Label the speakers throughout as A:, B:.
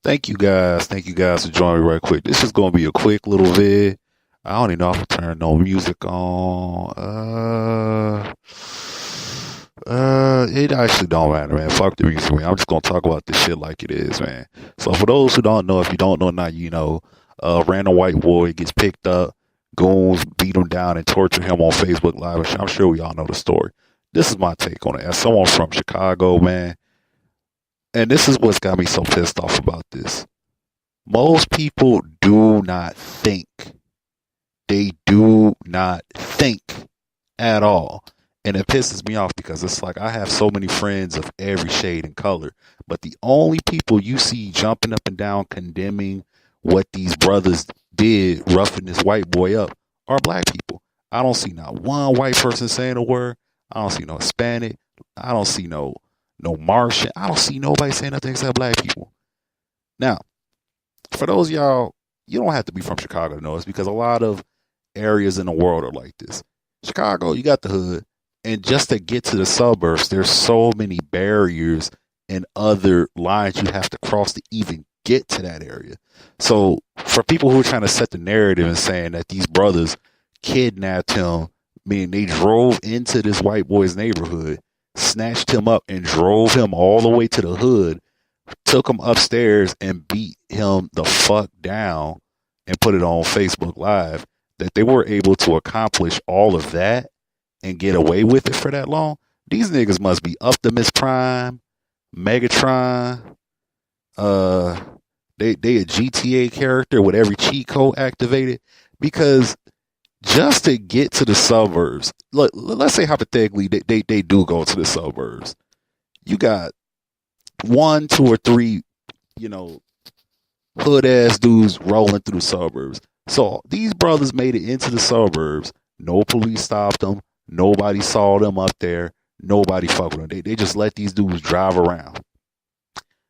A: Thank you guys. Thank you guys for joining me right quick. This is gonna be a quick little vid. I don't even know if I turn no music on. It actually don't matter, man. Fuck the music, man. I'm just gonna talk about this shit like it is, man. So for those who don't know, if you don't know now, you know, a random white boy gets picked up, goons beat him down and torture him on Facebook Live. And I'm sure we all know the story. This is my take on it. As someone from Chicago, man, and this is what's got me so pissed off about this. Most people do not think. They do not think at all. And it pisses me off because it's like I have so many friends of every shade and color, but the only people you see jumping up and down condemning what these brothers did, roughing this white boy up, are black people. I don't see not one white person saying a word. I don't see no Hispanic. I don't see no Martian. I don't see nobody saying nothing except black people. Now, for those of y'all, you don't have to be from Chicago to know this because a lot of areas in the world are like this. Chicago, you got the hood, and just to get to the suburbs, there's so many barriers and other lines you have to cross to even get to that area. So for people who are trying to set the narrative and saying that these brothers kidnapped him, meaning they drove into this white boy's neighborhood, snatched him up and drove him all the way to the hood, took him upstairs and beat him the fuck down and put it on Facebook Live, that they were able to accomplish all of that and get away with it for that long. These niggas must be Optimus Prime, Megatron, they a GTA character with every cheat code activated, because just to get to the suburbs, let's say hypothetically they do go to the suburbs. You got one, two, or three, you know, hood ass dudes rolling through the suburbs. So these brothers made it into the suburbs. No police stopped them. Nobody saw them up there. Nobody fucked with them. They just let these dudes drive around.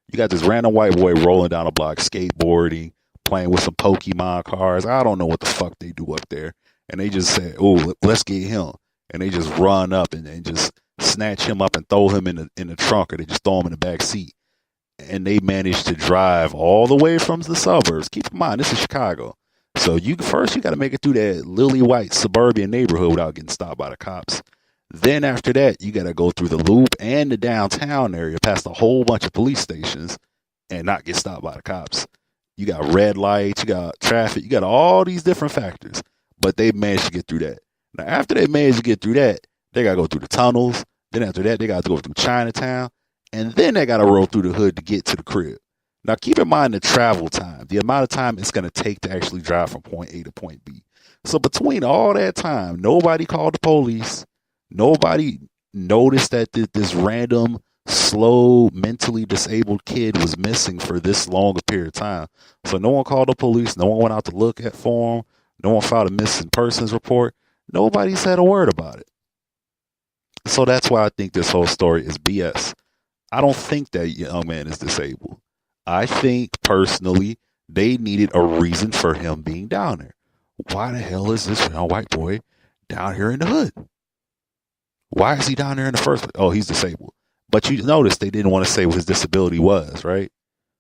A: You got this random white boy rolling down a block, skateboarding, playing with some Pokemon cards. I don't know what the fuck they do up there. And they just said, "Oh, let's get him." And they just run up and just snatch him up and throw him in the trunk, or they just throw him in the back seat. And they managed to drive all the way from the suburbs. Keep in mind, this is Chicago. So you got to make it through that lily white suburban neighborhood without getting stopped by the cops. Then after that, you got to go through the loop and the downtown area, past a whole bunch of police stations, and not get stopped by the cops. You got red lights, you got traffic, you got all these different factors, but they managed to get through that. Now, after they managed to get through that, they got to go through the tunnels. Then after that, they got to go through Chinatown, and then they got to roll through the hood to get to the crib. Now, keep in mind the travel time, the amount of time it's going to take to actually drive from point A to point B. So between all that time, nobody called the police. Nobody noticed that this random, slow, mentally disabled kid was missing for this long a period of time. So no one called the police. No one went out to look for him. No one filed a missing persons report. Nobody said a word about it. So that's why I think this whole story is BS. I don't think that young man is disabled. I think personally they needed a reason for him being down there. Why the hell is this young white boy down here in the hood? Why is he down there in the first place? Oh, he's disabled. But you notice they didn't want to say what his disability was, right?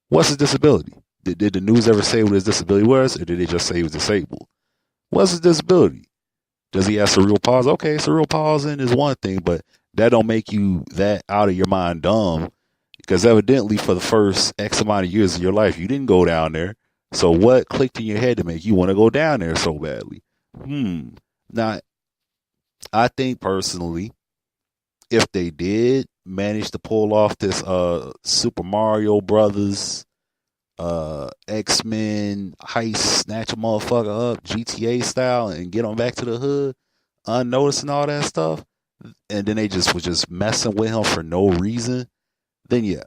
A: What's his disability? Did the news ever say what his disability was, or did they just say he was disabled? What's his disability? Does he have cerebral palsy? Okay, cerebral palsy is one thing, but that don't make you that out of your mind dumb, because evidently for the first X amount of years of your life, you didn't go down there. So what clicked in your head to make you want to go down there so badly? Now, I think personally, if they did manage to pull off this Super Mario Brothers, X-Men heist, snatch a motherfucker up, GTA style, and get them back to the hood, unnoticed and all that stuff, and then they was just messing with him for no reason, then yeah,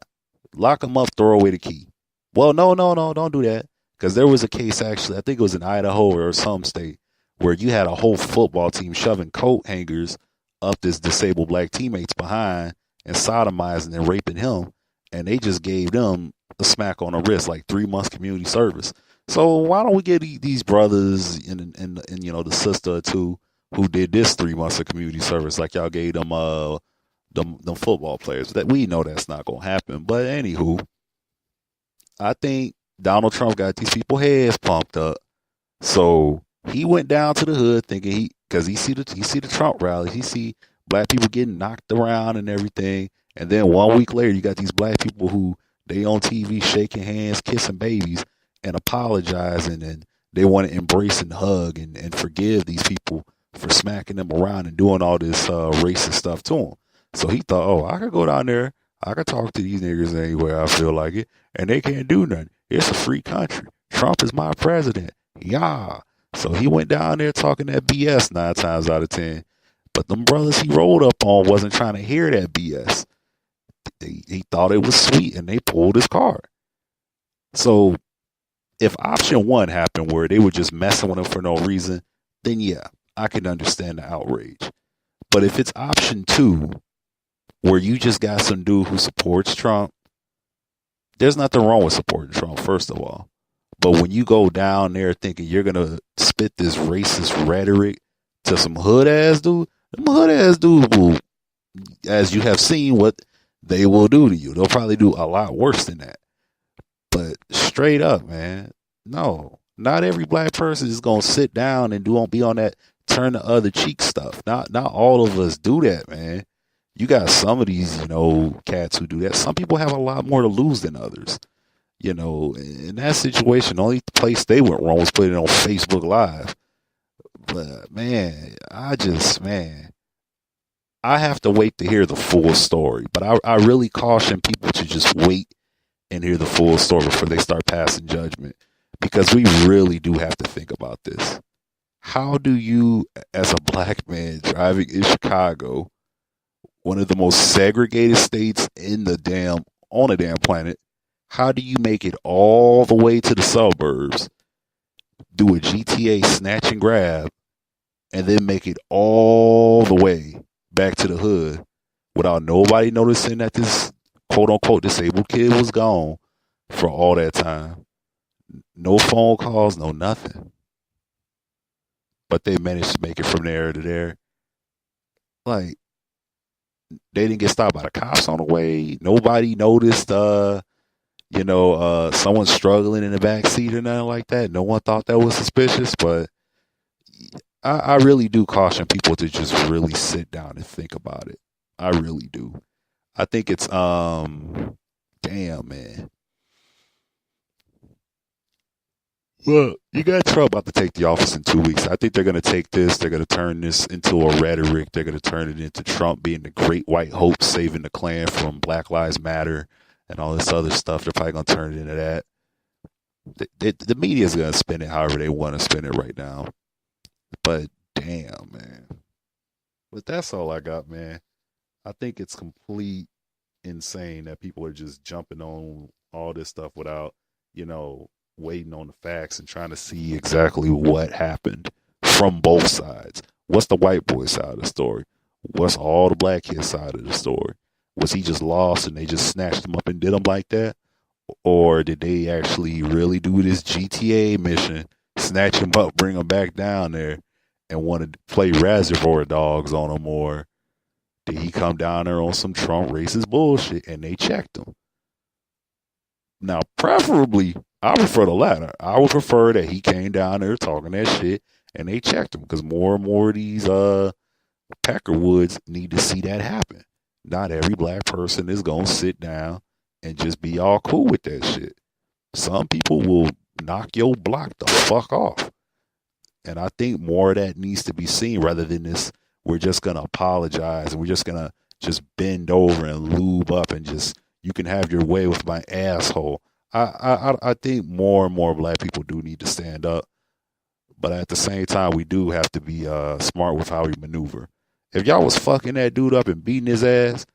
A: lock him up, throw away the key. Well, no, don't do that, because there was a case actually, I think it was in Idaho or some state, where you had a whole football team shoving coat hangers up this disabled black teammates behind and sodomizing and raping him, and they just gave them a smack on the wrist, like 3 months community service. So why don't we get these brothers and you know, the sister or two who did this 3 months of community service, like y'all gave them football players? That we know that's not gonna happen. But anywho, I think Donald Trump got these people heads pumped up. So he went down to the hood thinking because he see the Trump rallies, he see black people getting knocked around and everything, and then 1 week later you got these black people who they on TV shaking hands, kissing babies, and apologizing, and they want to embrace and hug and forgive these people for smacking them around and doing all this racist stuff to them. So he thought, oh, I could go down there, I could talk to these niggas anywhere I feel like it, and they can't do nothing. It's a free country. Trump is my president. Yeah. So he went down there talking that BS 9 times out of 10. But them brothers he rolled up on wasn't trying to hear that BS. He thought it was sweet and they pulled his card. So if option one happened where they were just messing with him for no reason, then yeah, I can understand the outrage. But if it's option two, where you just got some dude who supports Trump, there's nothing wrong with supporting Trump, first of all. But when you go down there thinking you're going to spit this racist rhetoric to some hood-ass dude, them hood-ass dudes will, as you have seen what they will do to you. They'll probably do a lot worse than that. But straight up, man, no. Not every black person is going to sit down and be on that turn the other cheek stuff. Not all of us do that, man. You got some of these, cats who do that. Some people have a lot more to lose than others. In that situation, the only place they went wrong was putting it on Facebook Live. But, man, I have to wait to hear the full story. But I really caution people to just wait and hear the full story before they start passing judgment. Because we really do have to think about this. How do you, as a black man driving in Chicago, one of the most segregated states on the damn planet, how do you make it all the way to the suburbs, do a GTA snatch and grab, and then make it all the way back to the hood without nobody noticing that this quote-unquote disabled kid was gone for all that time? No phone calls, no nothing. But they managed to make it from there to there. Like, they didn't get stopped by the cops on the way. Nobody noticed, someone struggling in the back seat or nothing like that. No one thought that was suspicious, but I really do caution people to just really sit down and think about it. I really do. I think it's, damn, man. Well, you got Trump about to take the office in 2 weeks. I think they're going to take this. They're going to turn this into a rhetoric. They're going to turn it into Trump being the great white hope, saving the Klan from Black Lives Matter and all this other stuff. They're probably going to turn it into that. The media is going to spin it however they want to spin it right now. But damn, man. But that's all I got, man. I think it's complete insane that people are just jumping on all this stuff without, waiting on the facts and trying to see exactly what happened from both sides. What's the white boy side of the story? What's all the black kid side of the story? Was he just lost and they just snatched him up and did him like that? Or did they actually really do this GTA mission, snatch him up, bring him back down there, and want to play Reservoir Dogs on him? Or did he come down there on some Trump racist bullshit and they checked him? Now, preferably, I prefer the latter. I would prefer that he came down there talking that shit and they checked him, because more and more of these Peckerwoods need to see that happen. Not every black person is going to sit down and just be all cool with that shit. Some people will knock your block the fuck off. And I think more of that needs to be seen rather than this, we're just going to apologize and we're just going to just bend over and lube up and just, you can have your way with my asshole. I think more and more black people do need to stand up. But at the same time, we do have to be smart with how we maneuver. If y'all was fucking that dude up and beating his ass,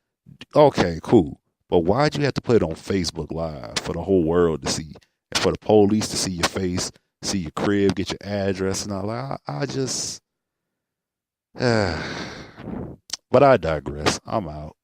A: okay, cool. But why'd you have to put it on Facebook Live for the whole world to see? And for the police to see your face, see your crib, get your address and all that? I just... but I digress. I'm out.